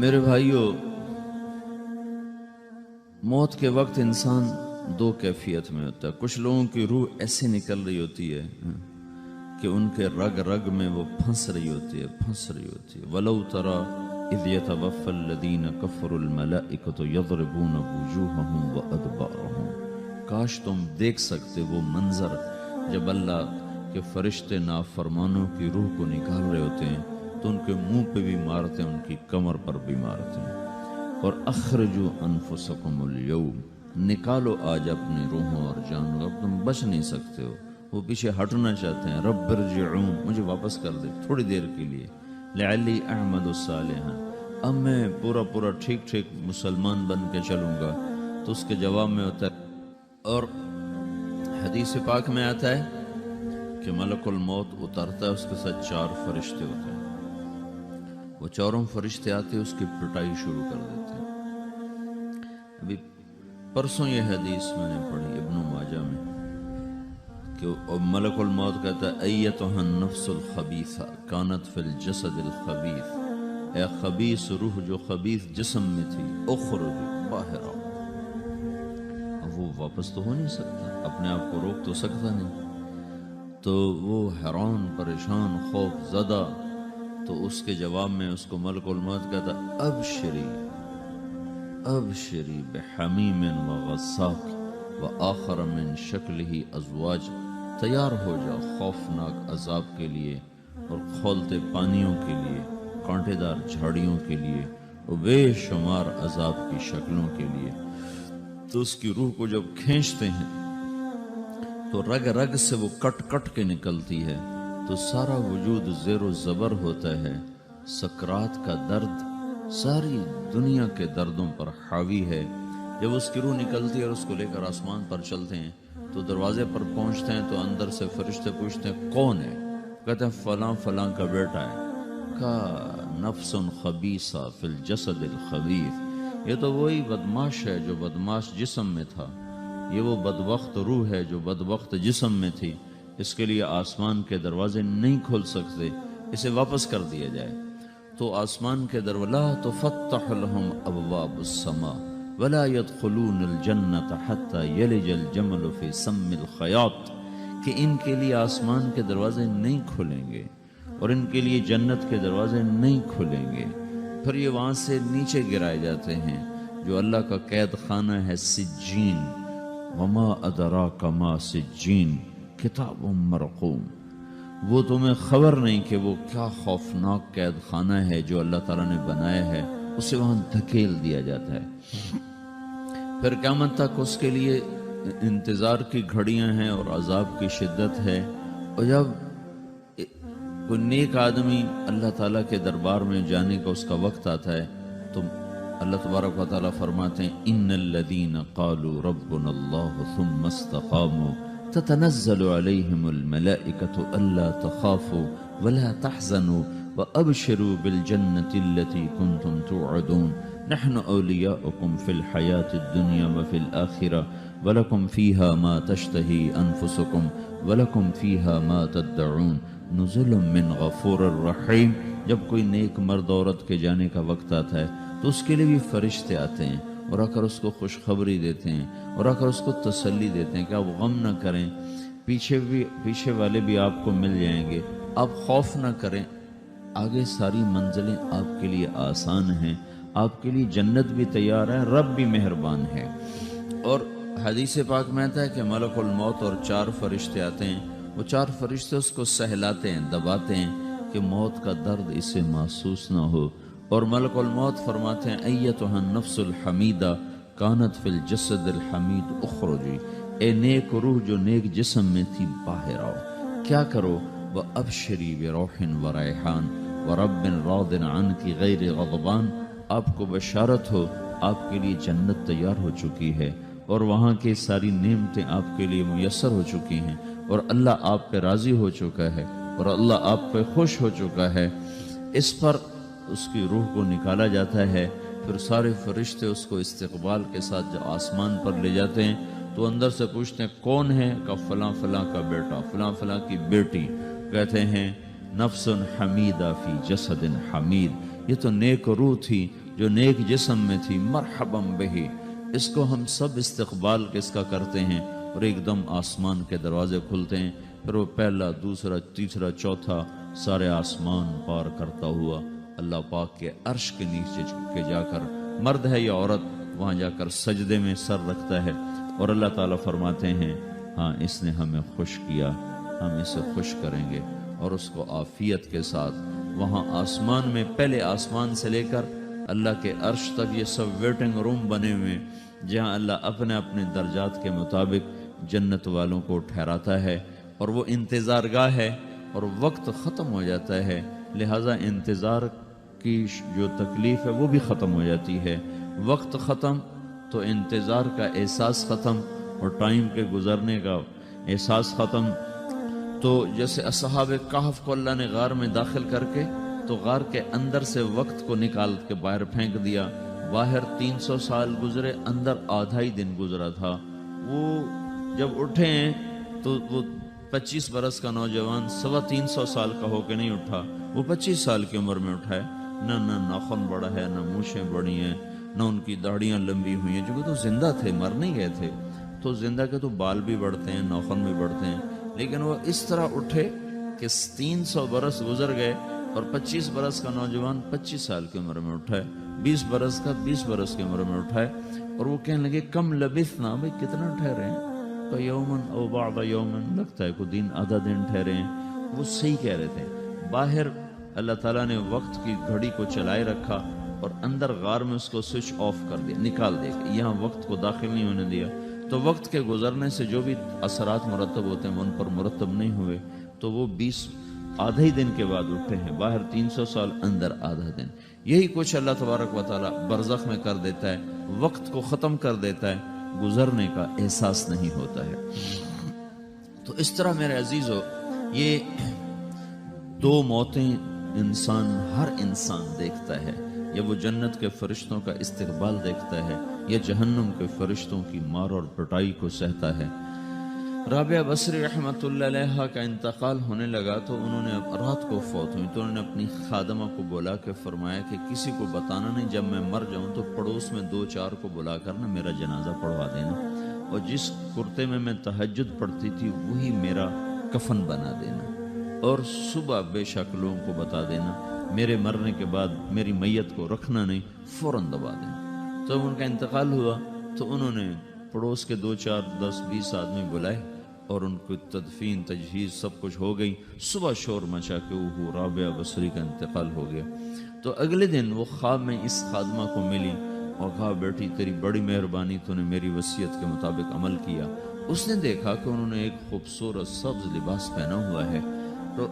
میرے بھائیوں، موت کے وقت انسان دو کیفیت میں ہوتا ہے۔ کچھ لوگوں کی روح ایسے نکل رہی ہوتی ہے کہ ان کے رگ رگ میں وہ پھنس رہی ہوتی ہے وَلَوْ تَرَى إِذْ يَتَوَفَّى الَّذِينَ كَفَرُوا الْمَلَائِكَةُ يَضْرِبُونَ وُجُوهَهُمْ وَأَدْبَارَهُمْ۔ کاش تم دیکھ سکتے وہ منظر جب اللہ کے فرشتے نافرمانوں کی روح کو نکال رہے ہوتے ہیں تو ان کے منہ پہ بھی مارتے ہیں، ان کی کمر پر بھی مارتے ہیں۔ اور اخرجوا انفسکم اليوم، نکالو آج اپنی روحوں اور جانوں، اب تم بچ نہیں سکتے ہو۔ وہ پیچھے ہٹنا چاہتے ہیں، رب ارجعون، مجھے واپس کر دے تھوڑی دیر کے لیے، لعلی اعمل صالحا، اب میں پورا ٹھیک مسلمان بن کے چلوں گا۔ تو اس کے جواب میں ہوتا ہے، اور حدیث پاک میں آتا ہے کہ ملک الموت اترتا ہے، اس کے ساتھ 4 فرشتے ہوتے ہیں۔ وہ 4 فرشتے آتے اس کی پٹائی شروع کر دیتے ہیں۔ ابھی پرسوں یہ حدیث میں نے پڑھی ابن ماجہ میں کہ ملک الموت کہتا ہے ایتها النفس الخبیثہ کانت فی الجسد الخبیث، اے خبیث روح جو خبیث جسم میں تھی، اخرجی، باہر آؤ۔ اب وہ واپس تو ہو نہیں سکتا، اپنے آپ کو روک تو سکتا نہیں، تو وہ حیران پریشان خوف زدہ، تو اس کے جواب میں اس کو ملک الموت کہتا ابشری بحمیم وغساق وآخر من شکلہ ازواج، تیار ہو جاؤ خوفناک عذاب کے لیے اور کھولتے پانیوں کے لیے، کانٹے دار جھاڑیوں کے لیے اور بے شمار عذاب کی شکلوں کے لیے۔ تو اس کی روح کو جب کھینچتے ہیں تو رگ رگ سے وہ کٹ کے نکلتی ہے، تو سارا وجود زیر و زبر ہوتا ہے، سکرات کا درد ساری دنیا کے دردوں پر حاوی ہے۔ جب اس کی روح نکلتی ہے اور اس کو لے کر آسمان پر چلتے ہیں تو دروازے پر پہنچتے ہیں تو اندر سے فرشتے پوچھتے ہیں کون ہے؟ کہتے ہیں فلاں کا بیٹا ہے۔ کا نفس خبیثہ فی الجسد الخبیث، یہ تو وہی بدماش ہے جو بدماش جسم میں تھا، یہ وہ بدبخت روح ہے جو بدبخت جسم میں تھی، اس کے لیے آسمان کے دروازے نہیں کھول سکتے، اسے واپس کر دیا جائے۔ تو آسمان کے دروازے لا تفتح لهم ابواب السماء ولا يدخلون الجنة حتى يلج الجمل في سم الخياط، کہ ان کے لیے آسمان کے دروازے نہیں کھلیں گے اور ان کے لیے جنت کے دروازے نہیں کھلیں گے، پھر یہ وہاں سے نیچے گرائے جاتے ہیں جو اللہ کا قید خانہ ہے سجین، وما ادراک ما سجین کتاب مرقوم، وہ تمہیں خبر نہیں کہ وہ کیا خوفناک قید خانہ ہے جو اللہ تعالیٰ نے بنایا ہے، اسے وہاں دھکیل دیا جاتا ہے۔ پھر قیامت تک اس کے لیے انتظار کی گھڑیاں ہیں اور عذاب کی شدت ہے۔ اور جب کوئی نیک آدمی اللہ تعالیٰ کے دربار میں جانے کا اس کا وقت آتا ہے تو اللہ تبارک و تعالیٰ فرماتے ہیں ان الذین قالوا ربنا اللہ ثم استقاموا تتنزل علیہم الملائکة الا تخافوا ولا تحزنوا وابشروا بالجنة التي كنتم توعدون نحن اولیاؤکم فی الحیاة الدنیا وفی الآخرة ولکم فیہا ما تشتہی انفسکم ولکم فیہا ما تدعون نزل من غفور الرحیم۔ جب کوئی نیک مرد عورت کے جانے کا وقت آتا ہے تو اس کے لیے بھی فرشتے آتے ہیں اور آ کر اس کو خوشخبری دیتے ہیں اور آ کر اس کو تسلی دیتے ہیں کہ آپ غم نہ کریں، پیچھے والے بھی آپ کو مل جائیں گے، آپ خوف نہ کریں، آگے ساری منزلیں آپ کے لیے آسان ہیں، آپ کے لیے جنت بھی تیار ہے، رب بھی مہربان ہے۔ اور حدیث پاک میں آتا ہے کہ ملک الموت اور 4 فرشتے آتے ہیں، وہ 4 فرشتے اس کو سہلاتے ہیں، دباتے ہیں کہ موت کا درد اسے محسوس نہ ہو، اور ملک الموت فرماتے ہیں ایتها النفس الحمیدہ کانت فی الجسد الحمید اخرجی، اے نیک روح جو نیک جسم میں تھی باہر آؤ۔ کیا کرو؟ وَأَبْشِرِي بِرَوْحٍ وَرَيْحَانٍ وَرَبٍّ رَاضٍ عَنْكِ غَيْرِ غَضْبَانٍ، آپ کو بشارت ہو آپ کے لیے جنت تیار ہو چکی ہے اور وہاں کی ساری نعمتیں آپ کے لیے میسر ہو چکی ہیں اور اللہ آپ پہ راضی ہو چکا ہے اور اللہ آپ پہ خوش ہو چکا ہے۔ اس پر اس کی روح کو نکالا جاتا ہے، پھر سارے فرشتے اس کو استقبال کے ساتھ جب آسمان پر لے جاتے ہیں تو اندر سے پوچھتے ہیں کون ہے؟ کہ فلاں کا بیٹا، فلاں کی بیٹی۔ کہتے ہیں نفس حمیدہ فی جسد حمید، یہ تو نیک روح تھی جو نیک جسم میں تھی، مرحباً بہی، اس کو ہم سب استقبال کس کا کرتے ہیں، اور ایک دم آسمان کے دروازے کھلتے ہیں، پھر وہ پہلا، دوسرا، تیسرا، چوتھا سارے آسمان پار کرتا ہوا اللہ پاک کے عرش کے نیچے کے جا کر، مرد ہے یا عورت، وہاں جا کر سجدے میں سر رکھتا ہے، اور اللہ تعالیٰ فرماتے ہیں ہاں اس نے ہمیں خوش کیا، ہم اسے خوش کریں گے، اور اس کو عافیت کے ساتھ وہاں آسمان میں، پہلے آسمان سے لے کر اللہ کے عرش تک یہ سب ویٹنگ روم بنے ہوئے، جہاں اللہ اپنے اپنے درجات کے مطابق جنت والوں کو ٹھہراتا ہے، اور وہ انتظار گاہ ہے، اور وقت ختم ہو جاتا ہے، لہٰذا انتظار کی جو تکلیف ہے وہ بھی ختم ہو جاتی ہے، وقت ختم تو انتظار کا احساس ختم، اور ٹائم کے گزرنے کا احساس ختم۔ تو جیسے اصحاب کہف کو اللہ نے غار میں داخل کر کے، تو غار کے اندر سے وقت کو نکال کے باہر پھینک دیا، باہر 300 سال گزرے، اندر آدھا ہی دن گزرا تھا۔ وہ جب اٹھے ہیں تو وہ 25 برس کا نوجوان 325 سال کا ہو کے نہیں اٹھا، وہ 25 سال کی عمر میں اٹھا ہے، نہ ناخن بڑا ہے، نہ مونچھیں بڑی ہیں، نہ ان کی داڑیاں لمبی ہوئی ہیں، جو تو زندہ تھے، مر نہیں گئے تھے، تو زندہ کے تو بال بھی بڑھتے ہیں، ناخن بھی بڑھتے ہیں، لیکن وہ اس طرح اٹھے کہ 300 برس گزر گئے، اور 25 برس کا نوجوان 25 سال کی عمر میں اٹھا ہے، 20 برس کا 20 برس کی عمر میں اٹھا ہے، اور وہ کہنے لگے کم لبثنا، بھئی کتنا ٹھہرے ہیں، تو یومن او بعض یومن، لگتا ہے کوئی دن، آدھا دن ٹھہرے ہیں۔ وہ صحیح کہہ رہے تھے، باہر اللہ تعالیٰ نے وقت کی گھڑی کو چلائے رکھا، اور اندر غار میں اس کو سوئچ آف کر دیا، نکال دیا، یہاں وقت کو داخل نہیں ہونے دیا، تو وقت کے گزرنے سے جو بھی اثرات مرتب ہوتے ہیں وہ ان پر مرتب نہیں ہوئے، تو وہ 20 آدھے ہی دن کے بعد اٹھے ہیں، باہر 300 سال، اندر آدھا دن۔ یہی کچھ اللہ تبارک و تعالیٰ برزخ میں کر دیتا ہے، وقت کو ختم کر دیتا ہے، گزرنے کا احساس نہیں ہوتا ہے۔ تو اس طرح میرے عزیزو، یہ دو موتیں ہر انسان دیکھتا ہے، یا وہ جنت کے فرشتوں کا استقبال دیکھتا ہے، یا جہنم کے فرشتوں کی مار اور پٹائی کو سہتا ہے۔ رابعہ بصری رحمۃ اللہ علیہ کا انتقال ہونے لگا، تو انہوں نے رات کو فوت ہوئی، تو انہوں نے اپنی خادمہ کو بلا کے فرمایا کہ کسی کو بتانا نہیں، جب میں مر جاؤں تو پڑوس میں 2-4 کو بلا کر نا میرا جنازہ پڑھوا دینا، اور جس کرتے میں تہجد پڑھتی تھی وہی میرا کفن بنا دینا، اور صبح بے شک لوگوں کو بتا دینا، میرے مرنے کے بعد میری میت کو رکھنا نہیں، فوراً دبا دینا۔ تو ان کا انتقال ہوا تو انہوں نے پڑوس کے 2-4 10-20 آدمی بلائے، اور ان کو تدفین تجہیز سب کچھ ہو گئی، صبح شور مچا کہ وہ رابعہ بصری کا انتقال ہو گیا۔ تو اگلے دن وہ خواب میں اس خادمہ کو ملی اور کہا بیٹی تیری بڑی مہربانی، تو نے میری وصیت کے مطابق عمل کیا۔ اس نے دیکھا کہ انہوں نے ایک خوبصورت سبز لباس پہنا ہوا ہے، تو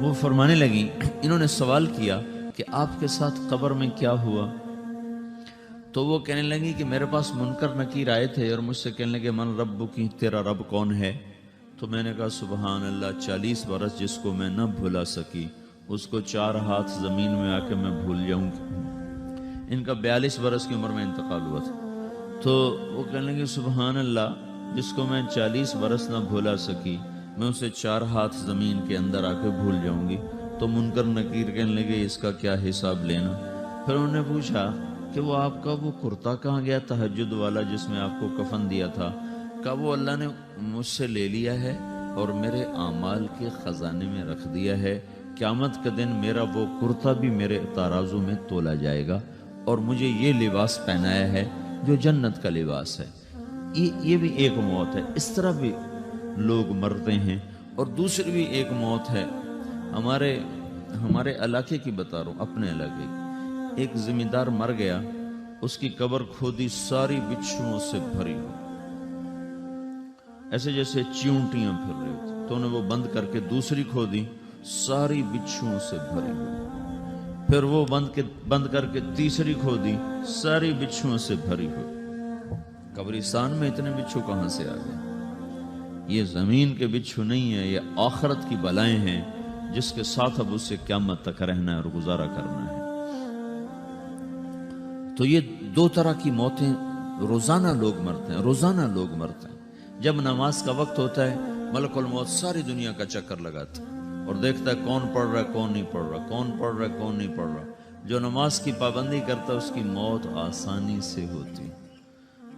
وہ فرمانے لگی، انہوں نے سوال کیا کہ آپ کے ساتھ قبر میں کیا ہوا؟ تو وہ کہنے لگی کہ میرے پاس منکر نکیر آئے تھے اور مجھ سے کہنے لگے من رب کی، تیرا رب کون ہے؟ تو میں نے کہا سبحان اللہ، 40 برس جس کو میں نہ بھلا سکی اس کو 4 ہاتھ زمین میں آ کے میں بھول جاؤں گی۔ ان کا 42 برس کی عمر میں انتقال ہوا تھا۔ تو وہ کہنے لگے سبحان اللہ، جس کو میں 40 برس نہ بھولا سکی میں اسے 4 ہاتھ زمین کے اندر آ کے بھول جاؤں گی۔ تو منکر نکیر کہنے لگے اس کا کیا حساب لینا؟ پھر انہوں نے پوچھا کہ وہ آپ کا وہ کرتا کہاں گیا تہجد والا جس میں آپ کو کفن دیا تھا؟ کہا وہ اللہ نے مجھ سے لے لیا ہے اور میرے اعمال کے خزانے میں رکھ دیا ہے، قیامت کے دن میرا وہ کرتا بھی میرے ترازو میں تولا جائے گا، اور مجھے یہ لباس پہنایا ہے جو جنت کا لباس ہے۔ یہ بھی ایک موت ہے۔ اس طرح بھی لوگ مرتے ہیں۔ اور دوسری بھی ایک موت ہے، ہمارے علاقے کی بتا رہا ہوں، اپنے علاقے کی۔ ایک زمیندار مر گیا، اس کی قبر کھودی، ساری بچھوؤں سے بھری ہو، ایسے جیسے چیونٹیاں پھر رہی ہوتی، تو انہیں وہ بند کر کے دوسری کھودی، ساری بچھوؤں سے بھری ہوئی، پھر وہ بند کر کے تیسری کھودی، ساری بچھوؤں سے بھری ہوئی۔ قبرستان میں اتنے بچھو کہاں سے آ گئے؟ یہ زمین کے بچھو نہیں ہے، یہ آخرت کی بلائیں ہیں جس کے ساتھ اب اسے قیامت تک رہنا ہے اور گزارا کرنا ہے۔ تو یہ 2 طرح کی موتیں روزانہ لوگ مرتے ہیں، روزانہ لوگ مرتے ہیں۔ جب نماز کا وقت ہوتا ہے ملک الموت ساری دنیا کا چکر لگاتا ہے، اور دیکھتا ہے کون پڑھ رہا ہے کون نہیں پڑھ رہا، کون پڑھ رہا ہے کون نہیں پڑھ رہا۔ جو نماز کی پابندی کرتا ہے اس کی موت آسانی سے ہوتی،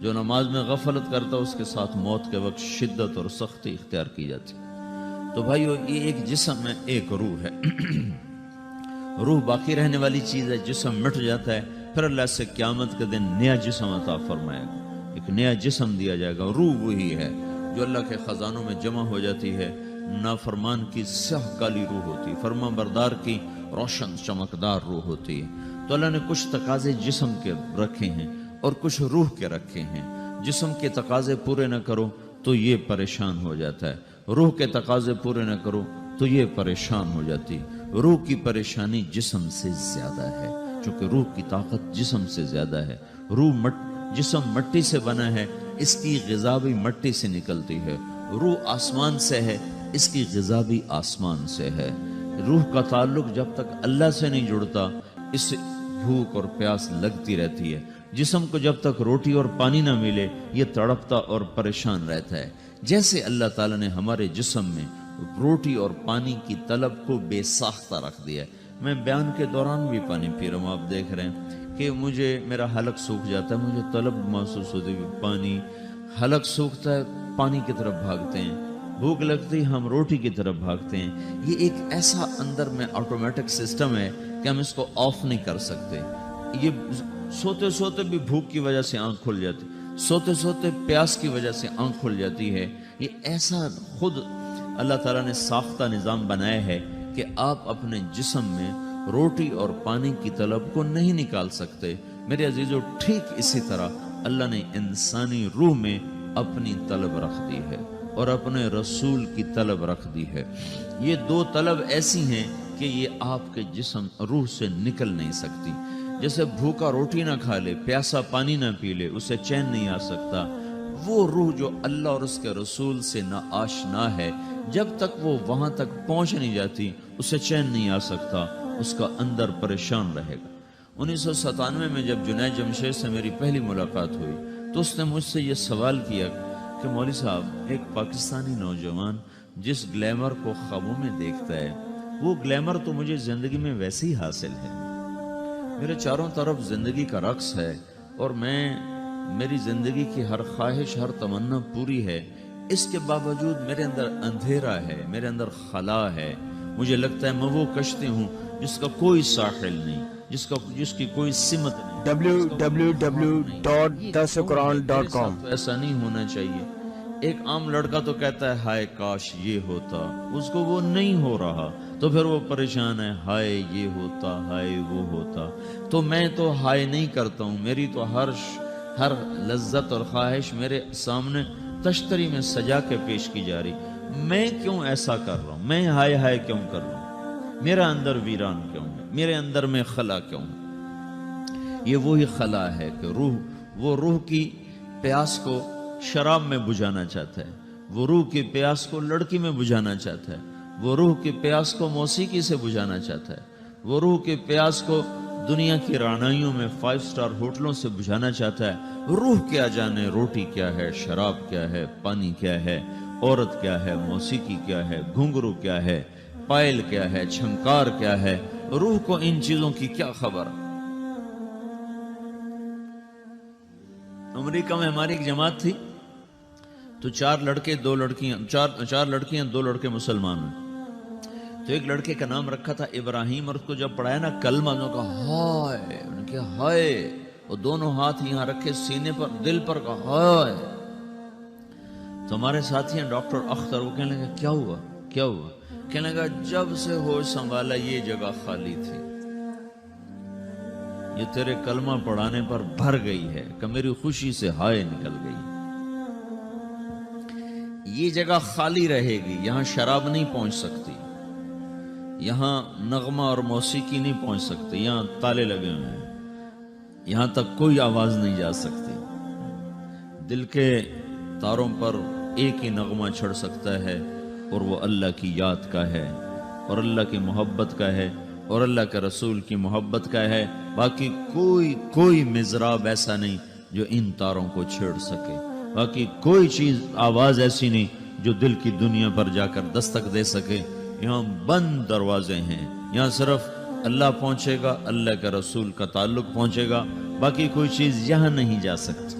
جو نماز میں غفلت کرتا ہے اس کے ساتھ موت کے وقت شدت اور سختی اختیار کی جاتی۔ تو بھائیو، یہ ایک جسم ہے، ایک روح ہے۔ روح باقی رہنے والی چیز ہے، جسم مٹ جاتا ہے، پھر اللہ سے قیامت کے دن نیا جسم عطا فرمائے گا، ایک نیا جسم دیا جائے گا۔ روح وہی ہے جو اللہ کے خزانوں میں جمع ہو جاتی ہے۔ نافرمان کی سیاہ کالی روح ہوتی، فرمان بردار کی روشن چمکدار روح ہوتی ہے۔ تو اللہ نے کچھ تقاضے جسم کے رکھے ہیں اور کچھ روح کے رکھے ہیں۔ جسم کے تقاضے پورے نہ کرو تو یہ پریشان ہو جاتا ہے، روح کے تقاضے پورے نہ کرو تو یہ پریشان ہو جاتی۔ روح کی پریشانی جسم سے زیادہ ہے، چونکہ روح کی طاقت جسم سے زیادہ ہے۔ جسم مٹی سے بنا ہے، اس کی غذا بھی مٹی سے نکلتی ہے۔ روح آسمان سے ہے، اس کی غذا بھی آسمان سے ہے۔ روح کا تعلق جب تک اللہ سے نہیں جڑتا، اس سے بھوک اور پیاس لگتی رہتی ہے۔ جسم کو جب تک روٹی اور پانی نہ ملے یہ تڑپتا اور پریشان رہتا ہے۔ جیسے اللہ تعالیٰ نے ہمارے جسم میں روٹی اور پانی کی طلب کو بے ساختہ رکھ دیا ہے۔ میں بیان کے دوران بھی پانی پی رہا ہوں، آپ دیکھ رہے ہیں کہ میرا حلق سوکھ جاتا ہے، مجھے طلب محسوس ہوتی ہے، پانی، حلق سوکھتا ہے پانی کی طرف بھاگتے ہیں، بھوک لگتی ہم روٹی کی طرف بھاگتے ہیں۔ یہ ایک ایسا اندر میں آٹومیٹک سسٹم ہے کہ ہم اس کو آف نہیں کر سکتے۔ یہ سوتے سوتے بھی بھوک کی وجہ سے آنکھ کھل جاتی، سوتے سوتے پیاس کی وجہ سے آنکھ کھل جاتی ہے۔ یہ ایسا خود اللہ تعالیٰ نے ساختہ نظام بنایا ہے کہ آپ اپنے جسم میں روٹی اور پانی کی طلب کو نہیں نکال سکتے۔ میرے عزیزو، ٹھیک اسی طرح اللہ نے انسانی روح میں اپنی طلب رکھ دی ہے اور اپنے رسول کی طلب رکھ دی ہے۔ یہ دو طلب ایسی ہیں کہ یہ آپ کے جسم روح سے نکل نہیں سکتی۔ جیسے بھوکا روٹی نہ کھا لے، پیاسا پانی نہ پی لے، اسے چین نہیں آ سکتا۔ وہ روح جو اللہ اور اس کے رسول سے نہ آشنا ہے، جب تک وہ وہاں تک پہنچ نہیں جاتی اسے چین نہیں آ سکتا، اس کا اندر پریشان رہے گا۔ 1997 میں جب جنید جمشید سے میری پہلی ملاقات ہوئی تو اس نے مجھ سے یہ سوال کیا کہ مولوی صاحب، ایک پاکستانی نوجوان جس گلیمر کو خوابوں میں دیکھتا ہے، وہ گلیمر تو مجھے زندگی میں ویسے ہی حاصل ہے، میرے چاروں طرف زندگی کا رقص ہے اور میری زندگی کی ہر خواہش، ہر تمنا پوری ہے، اس کے باوجود میرے اندر اندھیرا ہے، میرے اندر خلا ہے۔ مجھے لگتا ہے میں وہ کشتی ہوں جس کا کوئی ساحل نہیں، جس کی کوئی سمت نہیں۔ www.dasquran.com۔ ایسا نہیں ہونا چاہیے۔ ایک عام لڑکا تو کہتا ہے ہائے کاش یہ ہوتا، اس کو وہ نہیں ہو رہا تو پھر وہ پریشان ہے، ہائے یہ ہوتا، ہائے وہ ہوتا۔ تو میں تو ہائے نہیں کرتا ہوں، میری تو ہر لذت اور خواہش میرے سامنے تشتری میں سجا کے پیش کی جا رہی۔ میں کیوں ایسا کر رہا ہوں؟ میں ہائے ہائے کیوں کر رہا ہوں؟ میرا اندر ویران کیوں ہے؟ میرے اندر میں خلا کیوں ہے؟ یہ وہی خلا ہے کہ وہ روح کی پیاس کو شراب میں بجھانا چاہتا ہے، وہ روح کی پیاس کو لڑکی میں بجھانا چاہتا ہے، وہ روح کی پیاس کو موسیقی سے بجھانا چاہتا ہے، وہ روح کی پیاس کو دنیا کی رعنائیوں میں 5 اسٹار ہوٹلوں سے بجھانا چاہتا ہے۔ روح کیا جانے روٹی کیا ہے، شراب کیا ہے، پانی کیا ہے، عورت کیا ہے، موسیقی کیا ہے، گھنگرو کیا ہے، پائل کیا ہے، چھنکار کیا ہے، روح کو ان چیزوں کی کیا خبر؟ امریکہ میں ہماری ایک جماعت تھی تو 4 لڑکے 2 لڑکیاں، 4 لڑکیاں 2 لڑکے مسلمان ہیں۔ تو ایک لڑکے کا نام رکھا تھا ابراہیم، اور اس کو جب پڑھایا نا کلمہ، انہوں نے کہا ہائے، انہوں نے کہا ہائے، اور دونوں ہاتھ یہاں رکھے سینے پر، دل پر، کہا ہائے۔ تو ہمارے ساتھی ہیں ڈاکٹر اختر، وہ کہنے لگا کیا ہوا کیا ہوا؟ کہنے لگا جب سے ہوش سنبھالا یہ جگہ خالی تھی، یہ تیرے کلمہ پڑھانے پر بھر گئی ہے کہ میری خوشی سے ہائے نکل گئی۔ یہ جگہ خالی رہے گی، یہاں شراب نہیں پہنچ سکتی، یہاں نغمہ اور موسیقی نہیں پہنچ سکتے، یہاں تالے لگے ہوئے ہیں، یہاں تک کوئی آواز نہیں جا سکتی۔ دل کے تاروں پر ایک ہی نغمہ چڑھ سکتا ہے اور وہ اللہ کی یاد کا ہے اور اللہ کی محبت کا ہے اور اللہ کے رسول کی محبت کا ہے۔ باقی کوئی مضراب ایسا نہیں جو ان تاروں کو چھیڑ سکے، باقی کوئی چیز، آواز ایسی نہیں جو دل کی دنیا پر جا کر دستک دے سکے۔ یہاں بند دروازے ہیں، یہاں صرف اللہ پہنچے گا، اللہ کے رسول کا تعلق پہنچے گا، باقی کوئی چیز یہاں نہیں جا سکتی۔